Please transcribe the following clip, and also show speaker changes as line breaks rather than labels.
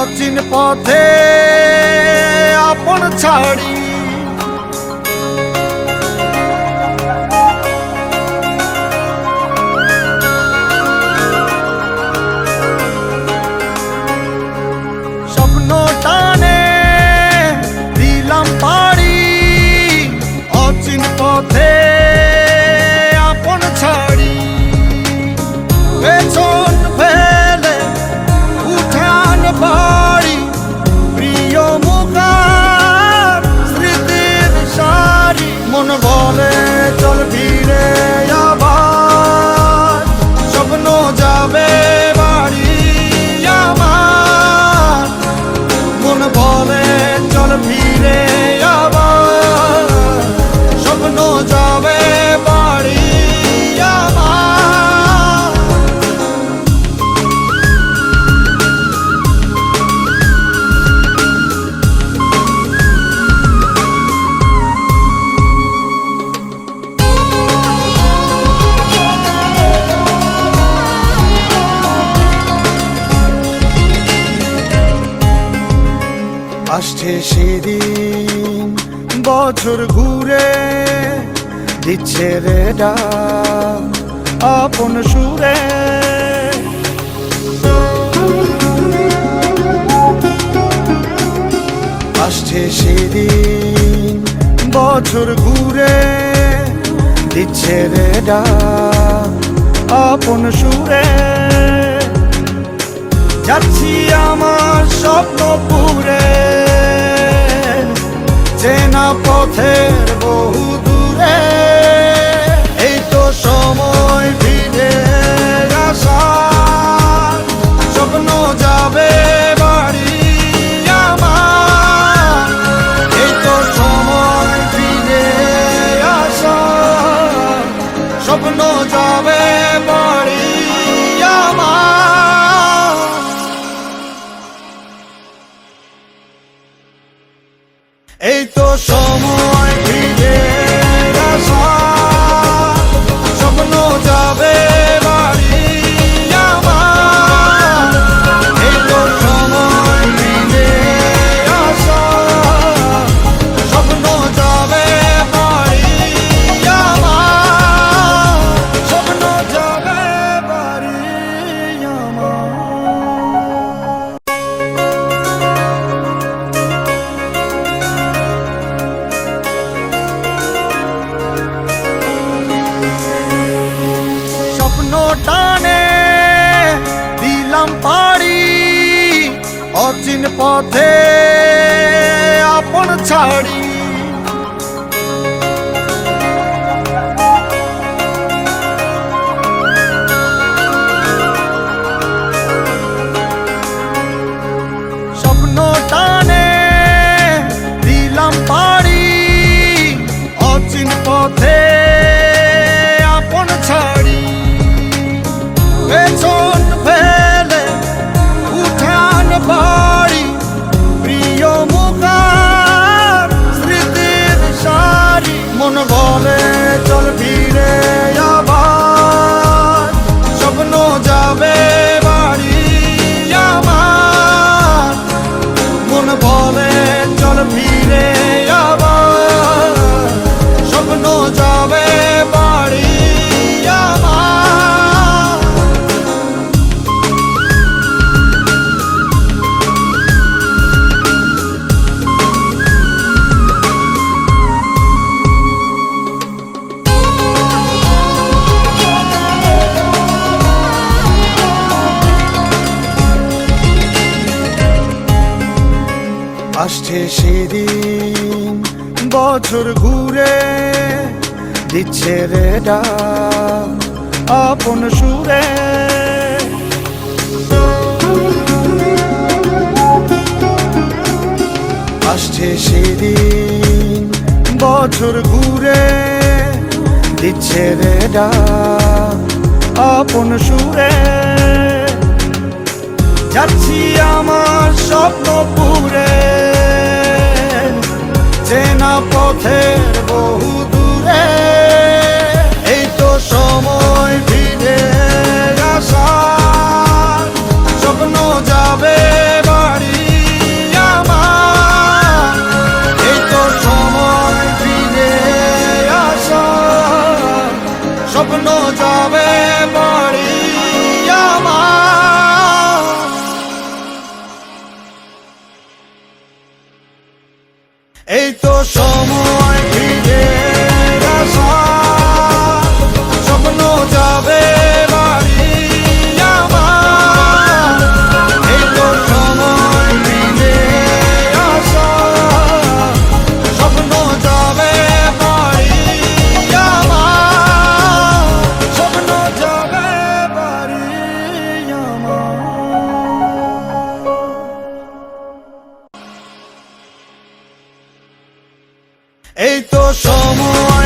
অচিন পথে আপন ছাড়ি স্বপ্ন টানে দিলাম পাড়ি অচিন পথে আপন ছাড়ি পেছন ফেলে উঠান বাড়ি প্রিয় মুখার স্মৃতির সারি মন বলে চল ফিরে আবার স্বপ্ন যাবে বাড়ি আমার মন বলে চল ফিরে আবার স্বপ্ন যাবে বাড়ি আমার আসছে সেদিন বছর ঘুরে দিচ্ছে রে ডাক আপন সুরে আসছে সেদিন বছর ঘুরে দিচ্ছে রে ডাক আপন সুরে যাচ্ছি আমার স্বপ্ন পুরে চেনা পথের বহু দূরে এই তো সময় ফিরে আসার স্বপ্ন যাবে বাড়ি আমার এই তো সময় ফিরে আসার স্বপ্ন যাবে বাড়ি আমার এই তো সময় ফিরে আসার স্বপ্ন যাবে বাড়ি আমার এই তো সময় ফিরে আসার স্বপ্ন যাবে বাড়ি আমার স্বপ্ন যাবে বাড়ি আমার স্বপ্ন টানে দিলাম পাড়ি অচিন পথে আপন ছাড়ি স্বপ্ন টানে দিলাম পাড়ি অচিন পথে আপন ছাড়ি পেছন ফেলে উঠান বাড়ি প্রিয় মুখার স্মৃতির সারি মন বলে চল ফিরে আবার স্বপ্ন যাবে বাড়ি আমার মন বলে চল ফিরে আবার স্বপ্ন যাবে বাড়ি আমার আসছে সেদিন বছর ঘুরে দিচ্ছে রে ডাক আপন সুরে আসছে সেদিন বছর ঘুরে দিচ্ছে রে ডাক আপন সুরে যাচ্ছি আমার স্বপ্ন পুরে চেনা পথের বহু দূরে এই তো সময় ফিরে আসার স্বপ্ন যাবে বাড়ি এই তো সময় ফিরে আসা, স্বপ্ন যাবে বাড়ি আমার। এই তো সময় ফিরে আসা, স্বপ্ন যাবে বাড়ি আমার, স্বপ্ন যাবে বাড়ি আমার। এই তো সময়